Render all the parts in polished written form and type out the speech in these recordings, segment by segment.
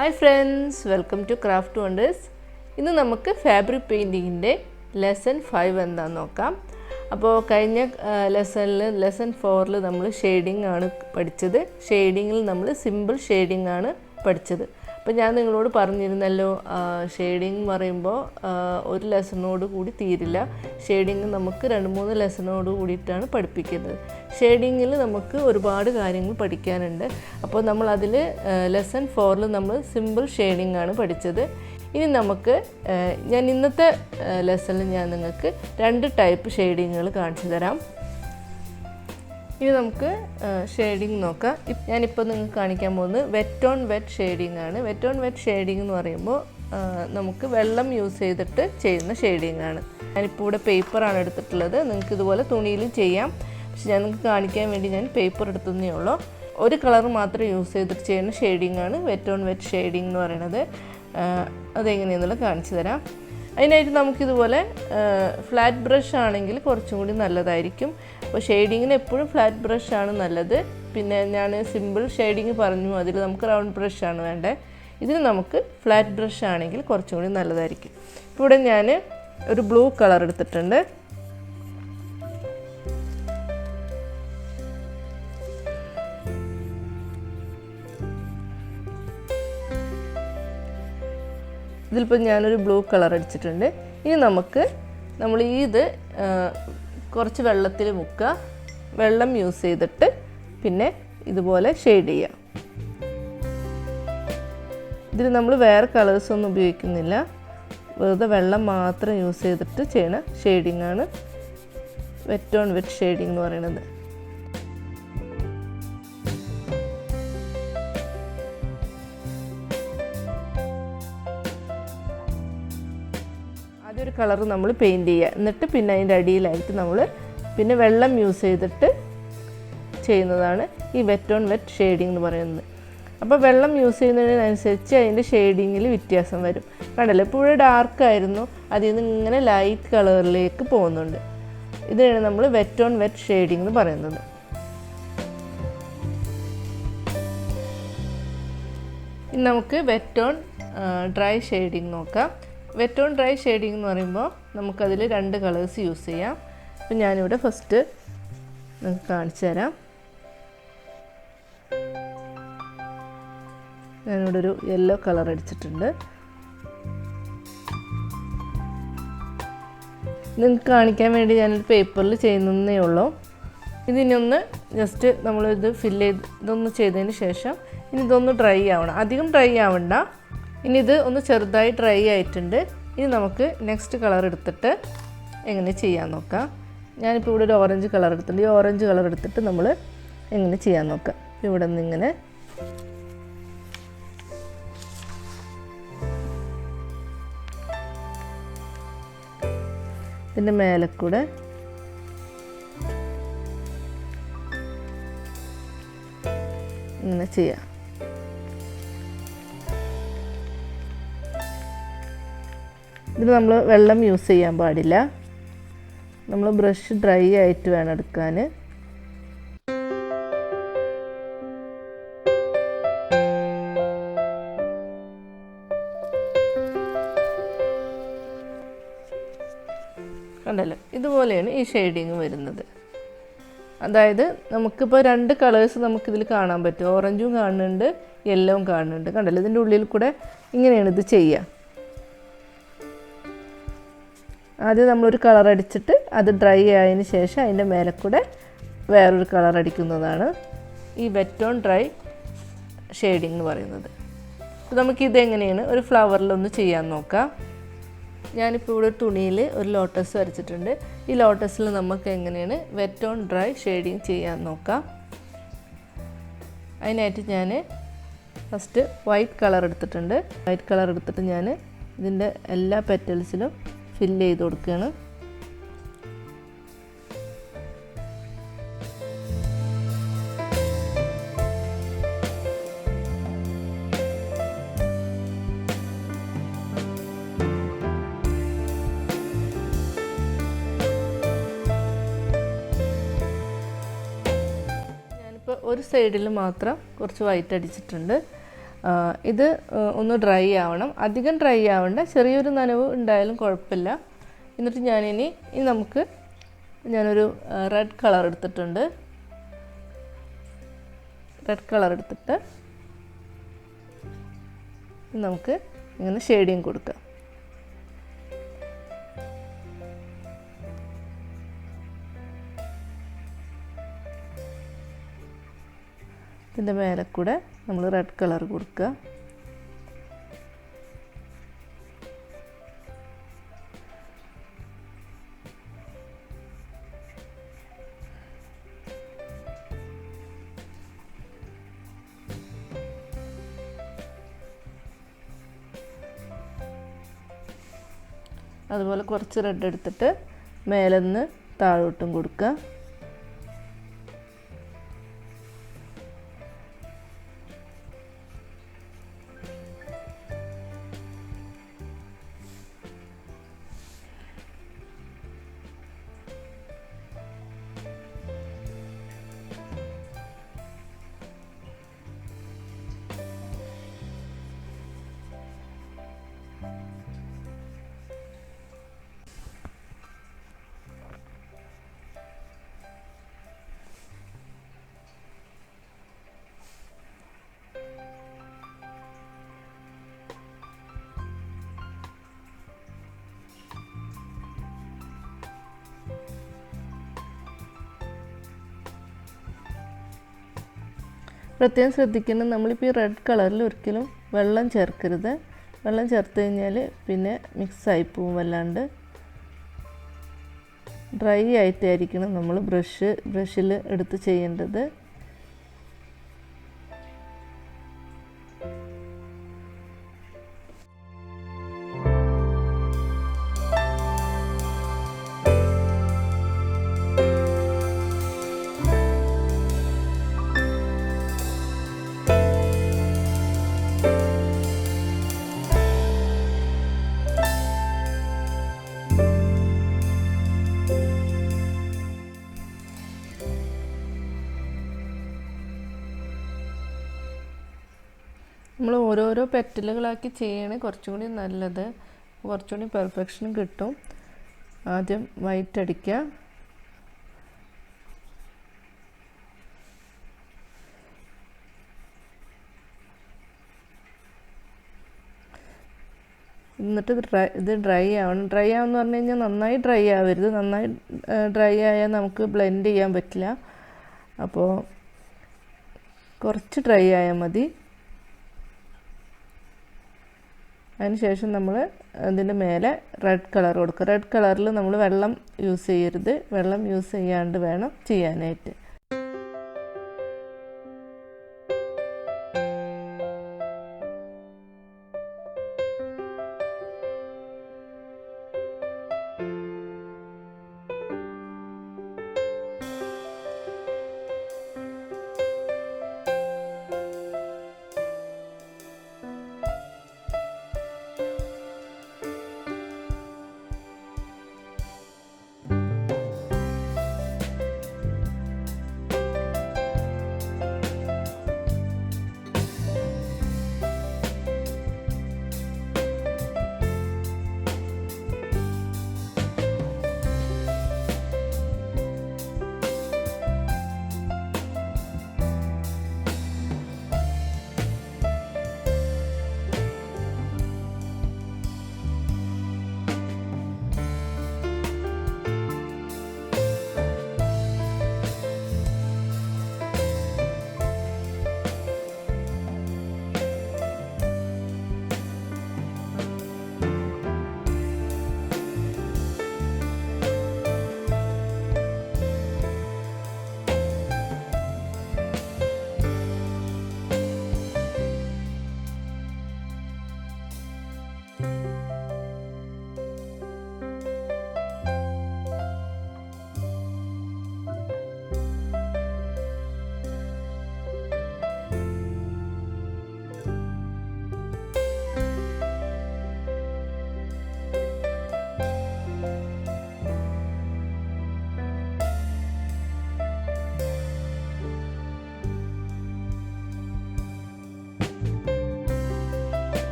Hi friends, welcome to Craftwonders. ഇന്ന് നമുക്ക് fabric പെയിൻറ്റിങ്ങിൻ്റെ lesson 5 എന്താണെന്ന് നോക്കാം. അപ്പോൾ കഴിഞ്ഞ ലെസൺ 4ൽ നമ്മൾ ഷെയ്ഡിംഗ് ആണ് പഠിച്ചത്. ഷെയ്ഡിങ്ങിൽ നമ്മൾ സിമ്പിൾ ഷെയ്ഡിംഗ് ആണ് പഠിച്ചത്. അപ്പോൾ ഞാൻ നിങ്ങളോട് പറഞ്ഞിരുന്നല്ലോ, ഷെയ്ഡിങ് എന്ന് പറയുമ്പോൾ ഒരു ലെസണോട് കൂടി തീരില്ല. ഷെയ്ഡിങ് നമുക്ക് 2-3 ലെസണോട് കൂടിയിട്ടാണ് പഠിപ്പിക്കുന്നത്. ഷെയ്ഡിങ്ങിൽ നമുക്ക് ഒരുപാട് കാര്യങ്ങൾ പഠിക്കാനുണ്ട്. അപ്പോൾ നമ്മൾ അതിൽ ലെസൺ 4ൽ നമ്മൾ സിമ്പിൾ ഷെയ്ഡിംഗ് ആണ് പഠിച്ചത്. ഇനി നമുക്ക് ഞാൻ ഇന്നത്തെ ലെസണിൽ ഞാൻ നിങ്ങൾക്ക് 2 ടൈപ്പ് ഷെയ്ഡിങ്ങുകൾ കാണിച്ചു തരാം. ഇനി നമുക്ക് ഷെയ്ഡിങ് നോക്കാം. ഞാനിപ്പോൾ നിങ്ങൾക്ക് കാണിക്കാൻ പോകുന്നത് വെറ്റ് ഓൺ വെറ്റ് ഷെയ്ഡിങ് ആണ്. വെറ്റ് ഓൺ വെറ്റ് ഷെയ്ഡിങ് എന്ന് പറയുമ്പോൾ നമുക്ക് വെള്ളം യൂസ് ചെയ്തിട്ട് ചെയ്യുന്ന ഷെയ്ഡിങ് ആണ്. ഞാനിപ്പോൾ ഇവിടെ പേപ്പറാണ് എടുത്തിട്ടുള്ളത്. നിങ്ങൾക്ക് ഇതുപോലെ തുണിയിലും ചെയ്യാം. പക്ഷെ ഞാൻ നിങ്ങൾക്ക് കാണിക്കാൻ വേണ്ടി ഞാൻ പേപ്പർ എടുത്തതേ ഉള്ളൂ. ഒരു കളർ മാത്രം യൂസ് ചെയ്തിട്ട് ചെയ്യുന്ന ഷെയ്ഡിങ് ആണ് വെറ്റ് ഓൺ വെറ്റ് ഷെയ്ഡിങ് എന്ന് പറയുന്നത്. അതെങ്ങനെയാണെന്നുള്ളത് കാണിച്ചു തരാം. അതിനായിട്ട് നമുക്കിതുപോലെ ഫ്ലാറ്റ് ബ്രഷ് ആണെങ്കിൽ കുറച്ചും കൂടി നല്ലതായിരിക്കും. അപ്പോൾ ഷെയ്ഡിങ്ങിന് എപ്പോഴും ഫ്ലാറ്റ് ബ്രഷ് ആണ് നല്ലത്. പിന്നെ ഞാൻ സിമ്പിൾ ഷെയ്ഡിങ് പറഞ്ഞു, അതിൽ നമുക്ക് റൗണ്ട് ബ്രഷ് ആണ് വേണ്ടത്. ഇതിന് നമുക്ക് ഫ്ലാറ്റ് ബ്രഷ് ആണെങ്കിൽ കുറച്ചും കൂടി നല്ലതായിരിക്കും. ഇവിടെ ഞാൻ ഒരു ബ്ലൂ കളർ എടുത്തിട്ടുണ്ട്. ഇതിലിപ്പോൾ ഞാനൊരു ബ്ലൂ കളർ അടിച്ചിട്ടുണ്ട്. ഇനി നമ്മൾ ഇത് കുറച്ച് വെള്ളത്തിൽ മുക്കുക. വെള്ളം യൂസ് ചെയ്തിട്ട് പിന്നെ ഇതുപോലെ ഷെയ്ഡ് ചെയ്യാം. ഇതിൽ നമ്മൾ വേറെ കളേഴ്സൊന്നും ഉപയോഗിക്കുന്നില്ല. വെറുതെ വെള്ളം മാത്രം യൂസ് ചെയ്തിട്ട് ചെയ്യണ ഷെയ്ഡിങ് ആണ് വെറ്റ് ഓൺ വെറ്റ് ഷെയ്ഡിങ് എന്ന് പറയുന്നത്. ആദ്യൊരു കളർ നമ്മൾ പെയിൻറ്റ് ചെയ്യുക. എന്നിട്ട് പിന്നെ അതിൻ്റെ അടിയിലായിട്ട് നമ്മൾ പിന്നെ വെള്ളം യൂസ് ചെയ്തിട്ട് ചെയ്യുന്നതാണ് ഈ വെറ്റ് ഓൺ വെറ്റ് ഷെയ്ഡിങ് എന്ന് പറയുന്നത്. അപ്പോൾ വെള്ളം യൂസ് ചെയ്യുന്നതിനനുസരിച്ച് അതിൻ്റെ ഷെയ്ഡിങ്ങിൽ വ്യത്യാസം വരും. കണ്ടല്ലോ, ഇപ്പോൾ ഇവിടെ ഡാർക്കായിരുന്നു, അതിൽ നിന്ന് ഇങ്ങനെ ലൈറ്റ് കളറിലേക്ക് പോകുന്നുണ്ട്. ഇതിനാണ് നമ്മൾ വെറ്റ് ഓൺ വെറ്റ് ഷെയ്ഡിങ് എന്ന് പറയുന്നത്. ഇനി നമുക്ക് വെറ്റ് ഓൺ ഡ്രൈ ഷെയ്ഡിങ് നോക്കാം. വെറ്റ് ഓൺ ഡ്രൈ ഷെയ്ഡിങ് എന്ന് പറയുമ്പോൾ നമുക്കതിൽ 2 കളേഴ്സ് യൂസ് ചെയ്യാം. അപ്പം ഞാനിവിടെ ഫസ്റ്റ് നിങ്ങൾക്ക് കാണിച്ചു തരാം. ഞാനിവിടെ ഒരു യെല്ലോ കളർ അടിച്ചിട്ടുണ്ട്. നിങ്ങൾക്ക് കാണിക്കാൻ വേണ്ടി ഞാനൊരു പേപ്പറിൽ ചെയ്യുന്നതേ ഉള്ളൂ. ഇതിനൊന്ന് ജസ്റ്റ് നമ്മളിത് ഇതൊന്ന് ചെയ്തതിന് ശേഷം ഇനി ഇതൊന്ന് ഡ്രൈ ആവണം. അധികം ഡ്രൈ ആവണ്ട. ഇനി ഇത് ഒന്ന് ചെറുതായി ഡ്രൈ ആയിട്ടുണ്ട്. ഇനി നമുക്ക് നെക്സ്റ്റ് കളർ എടുത്തിട്ട് എങ്ങനെ ചെയ്യാൻ നോക്കാം. ഞാനിപ്പോൾ ഇവിടെ ഒരു ഓറഞ്ച് കളർ എടുത്തിട്ടുണ്ട്. ഈ ഓറഞ്ച് കളർ എടുത്തിട്ട് നമ്മൾ എങ്ങനെ ചെയ്യാൻ നോക്കാം. ഇവിടെ നിന്ന് ഇങ്ങനെ ഇതിൻ്റെ മേലെ കൂടെ ഇങ്ങനെ ചെയ്യാം. ഇതിൽ നമ്മൾ വെള്ളം യൂസ് ചെയ്യാൻ പാടില്ല. നമ്മൾ ബ്രഷ് ഡ്രൈ ആയിട്ട് വേണം എടുക്കാൻ. കണ്ടല്ലോ, ഇതുപോലെയാണ് ഈ ഷെയ്ഡിങ് വരുന്നത്. അതായത് നമുക്കിപ്പോൾ 2 കളേഴ്സ് നമുക്കിതിൽ കാണാൻ പറ്റും. ഓറഞ്ചും കാണുന്നുണ്ട്, യെല്ലോവും കാണുന്നുണ്ട്. കണ്ടല്ലോ, ഇതിൻ്റെ ഉള്ളിൽ കൂടെ ഇങ്ങനെയാണ് ഇത് ചെയ്യുക. ആദ്യം നമ്മളൊരു കളർ അടിച്ചിട്ട് അത് ഡ്രൈ ആയതിന് ശേഷം അതിൻ്റെ മേലെ കൂടെ വേറൊരു കളർ അടിക്കുന്നതാണ് ഈ വെറ്റ് ഓൺ ഡ്രൈ ഷെയ്ഡിങ് എന്ന് പറയുന്നത്. അപ്പോൾ നമുക്കിതെങ്ങനെയാണ് ഒരു ഫ്ലവറിലൊന്ന് ചെയ്യാൻ നോക്കാം. ഞാനിപ്പോൾ ഇവിടെ ഒരു തുണിയിൽ ഒരു ലോട്ടസ് വരച്ചിട്ടുണ്ട്. ഈ ലോട്ടസിൽ നമുക്ക് എങ്ങനെയാണ് വെറ്റ് ഓൺ ഡ്രൈ ഷെയ്ഡിങ് ചെയ്യാൻ നോക്കാം. അതിനായിട്ട് ഞാൻ ഫസ്റ്റ് വൈറ്റ് കളർ എടുത്തിട്ടുണ്ട്. വൈറ്റ് കളർ എടുത്തിട്ട് ഞാൻ ഇതിൻ്റെ എല്ലാ പെറ്റൽസിലും ഫില്ല് ചെയ്ത് കൊടുക്കുകയാണ്. ഞാനിപ്പോൾ ഒരു സൈഡിൽ മാത്രം കുറച്ച് വൈറ്റ് അടിച്ചിട്ടുണ്ട്. ഇത് ഒന്ന് ഡ്രൈ ആവണം, അധികം ഡ്രൈ ആവണ്ട, ചെറിയൊരു നനവ് ഉണ്ടായാലും കുഴപ്പമില്ല. എന്നിട്ട് ഞാനൊരു റെഡ് കളർ എടുത്തിട്ടുണ്ട്. റെഡ് കളർ എടുത്തിട്ട് നമുക്ക് ഇങ്ങനെ ഷെയ്ഡിങ് കൊടുക്കാം. ഇതിൻ്റെ മേലെ കൂടെ നമ്മൾ റെഡ് കളർ കൊടുക്കുക. അതുപോലെ കുറച്ച് റെഡ് എടുത്തിട്ട് മേലെ നിന്ന് താഴോട്ടും കൊടുക്കുക. പ്രത്യേകം ശ്രദ്ധിക്കണം, നമ്മളിപ്പോൾ ഈ റെഡ് കളറിൽ ഒരിക്കലും വെള്ളം ചേർക്കരുത്. വെള്ളം ചേർത്ത് കഴിഞ്ഞാൽ പിന്നെ മിക്സായി പോവും, വല്ലാണ്ട് ഡ്രൈ ആയിട്ടായിരിക്കണം നമ്മൾ ബ്രഷിൽ എടുത്ത് ചെയ്യേണ്ടത്. നമ്മൾ ഓരോരോ പെറ്റലുകളാക്കി ചെയ്യണേ കുറച്ചും കൂടി നല്ലത്, കുറച്ചുകൂടി പെർഫെക്ഷൻ കിട്ടും. ആദ്യം വൈറ്റ് അടിക്കുക, എന്നിട്ട് ഇത് ഡ്രൈ ആവണം. ഡ്രൈ ആവെന്ന് പറഞ്ഞു കഴിഞ്ഞാൽ നന്നായി ഡ്രൈ ആവരുത്. നന്നായി ഡ്രൈ ആയാൽ നമുക്ക് ബ്ലെൻഡ് ചെയ്യാൻ പറ്റില്ല. അപ്പോൾ കുറച്ച് ഡ്രൈ ആയാൽ മതി. അതിനുശേഷം നമ്മൾ അതിൻ്റെ മേലെ റെഡ് കളർ കൊടുക്കുക. റെഡ് കളറിൽ നമ്മൾ വെള്ളം യൂസ് ചെയ്യരുത്, വെള്ളം യൂസ് ചെയ്യാണ്ട് വേണം ചെയ്യാനായിട്ട്.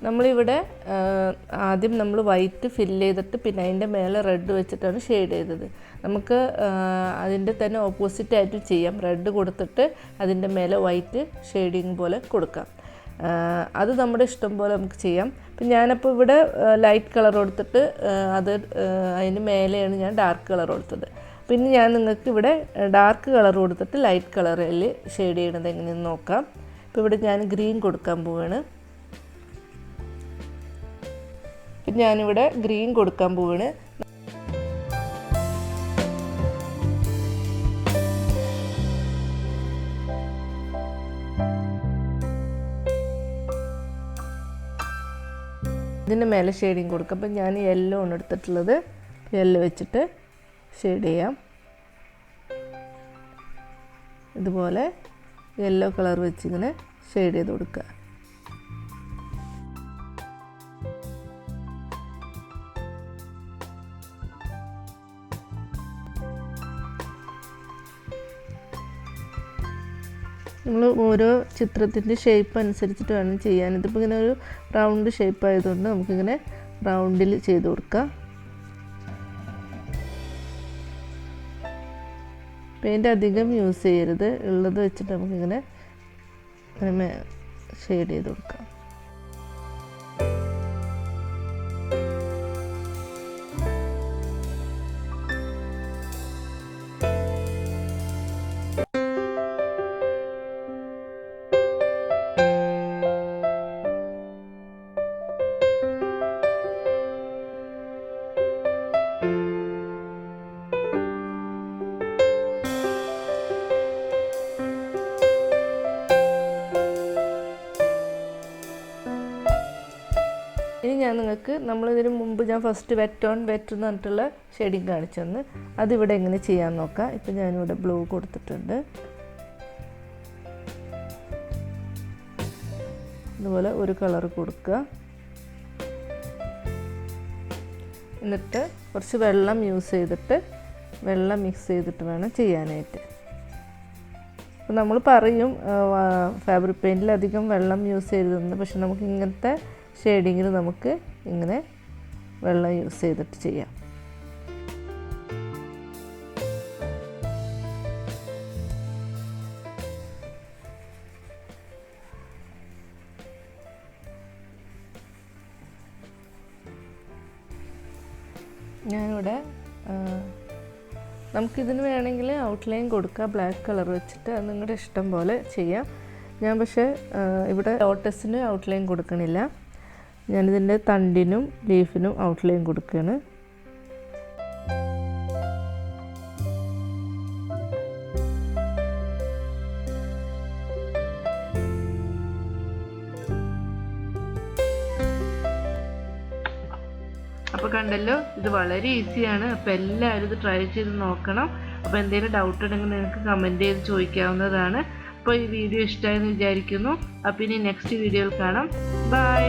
നമ്മളിവിടെ ആദ്യം നമ്മൾ വൈറ്റ് ഫില്ല് ചെയ്തിട്ട് പിന്നെ അതിൻ്റെ മേലെ റെഡ് വെച്ചിട്ടാണ് ഷെയ്ഡ് ചെയ്തത്. നമുക്ക് അതിൻ്റെ തന്നെ ഓപ്പോസിറ്റായിട്ട് ചെയ്യാം. റെഡ് കൊടുത്തിട്ട് അതിൻ്റെ മേലെ വൈറ്റ് ഷെയ്ഡിങ് പോലെ കൊടുക്കാം. അത് നമ്മുടെ ഇഷ്ടം പോലെ നമുക്ക് ചെയ്യാം. അപ്പം ഞാനപ്പോൾ ഇവിടെ ലൈറ്റ് കളർ കൊടുത്തിട്ട് അതിന് മേലെയാണ് ഞാൻ ഡാർക്ക് കളർ കൊടുത്തത്. പിന്നെ ഞാൻ നിങ്ങൾക്ക് ഇവിടെ ഡാർക്ക് കളർ കൊടുത്തിട്ട് ലൈറ്റ് കളറിൽ ഷെയ്ഡ് ചെയ്യണത് എങ്ങനെയെന്ന് നോക്കാം. ഇപ്പോൾ ഇവിടെ ഞാൻ ഗ്രീൻ കൊടുക്കാൻ പോവാണ്. ഇപ്പം ഞാനിവിടെ ഗ്രീൻ കൊടുക്കാൻ പോവാണ്. ഇതിൻ്റെ മേലെ ഷെയ്ഡിങ് കൊടുക്കാം. അപ്പം ഞാൻ യെല്ലോ ആണ് എടുത്തിട്ടുള്ളത്. യെല്ലോ വെച്ചിട്ട് ഷെയ്ഡ് ചെയ്യാം. ഇതുപോലെ യെല്ലോ കളർ വെച്ചിങ്ങനെ ഷെയ്ഡ് ചെയ്ത് കൊടുക്കുക. നമ്മൾ ഓരോ ചിത്രത്തിൻ്റെ ഷേപ്പ് അനുസരിച്ചിട്ട് വേണം ചെയ്യാൻ. ഇതിപ്പോൾ ഇങ്ങനെ ഒരു റൗണ്ട് ഷേപ്പ് ആയതുകൊണ്ട് നമുക്കിങ്ങനെ റൗണ്ടിൽ ചെയ്ത് കൊടുക്കാം. പെയിൻ്റ് അധികം യൂസ് ചെയ്യരുത്. ഉള്ളത് വെച്ചിട്ട് നമുക്കിങ്ങനെ അങ്ങനെ ഷെയ്ഡ് ചെയ്ത് കൊടുക്കാം. ഇനി ഞാൻ നിങ്ങൾക്ക് നമ്മളിതിന് മുമ്പ് ഞാൻ ഫസ്റ്റ് വെറ്റ് ഓൺ വെറ്റ് എന്ന് പറഞ്ഞിട്ടുള്ള ഷെയ്ഡിങ് കാണിച്ചു തന്ന് അതിവിടെ എങ്ങനെ ചെയ്യാൻ നോക്കാം. ഇപ്പം ഞാനിവിടെ ബ്ലൂ കൊടുത്തിട്ടുണ്ട്. ഇതുപോലെ ഒരു കളർ കൊടുക്കുക. എന്നിട്ട് കുറച്ച് വെള്ളം യൂസ് ചെയ്തിട്ട് വെള്ളം മിക്സ് ചെയ്തിട്ട് വേണം ചെയ്യാനായിട്ട്. അപ്പോൾ നമ്മൾ പറയും ഫാബ്രിക് പെയിൻറ്റിൽ അധികം വെള്ളം യൂസ് ചെയ്തതെന്ന്. പക്ഷെ നമുക്ക് ഇങ്ങനത്തെ ഷെയ്ഡിങ്ങിൽ നമുക്ക് ഇങ്ങനെ വെള്ളം യൂസ് ചെയ്തിട്ട് ചെയ്യാം. ഞാനിവിടെ നമുക്കിതിന് വേണമെങ്കിൽ ഔട്ട്ലൈൻ കൊടുക്കാം ബ്ലാക്ക് കളർ വെച്ചിട്ട്. അത് നിങ്ങളുടെ ഇഷ്ടം പോലെ ചെയ്യാം. ഞാൻ പക്ഷേ ഇവിടെ ലോട്ടസിന് ഔട്ട്ലൈൻ കൊടുക്കണില്ല. ഞാനിതിൻ്റെ തണ്ടിനും ലീഫിനും ഔട്ട്ലൈൻ കൊടുക്കുകയാണ്. അപ്പോൾ കണ്ടല്ലോ, ഇത് വളരെ ഈസിയാണ്. അപ്പോൾ എല്ലാവരും ഇത് ട്രൈ ചെയ്ത് നോക്കണം. അപ്പോൾ എന്തെങ്കിലും ഡൗട്ട് ഉണ്ടെങ്കിൽ നിങ്ങൾക്ക് കമൻറ്റ് ചെയ്ത് ചോദിക്കാവുന്നതാണ്. അപ്പോൾ ഈ വീഡിയോ ഇഷ്ടമായെന്ന് വിചാരിക്കുന്നു. അപ്പോൾ ഇനി നെക്സ്റ്റ് വീഡിയോയിൽ കാണാം. ബൈ.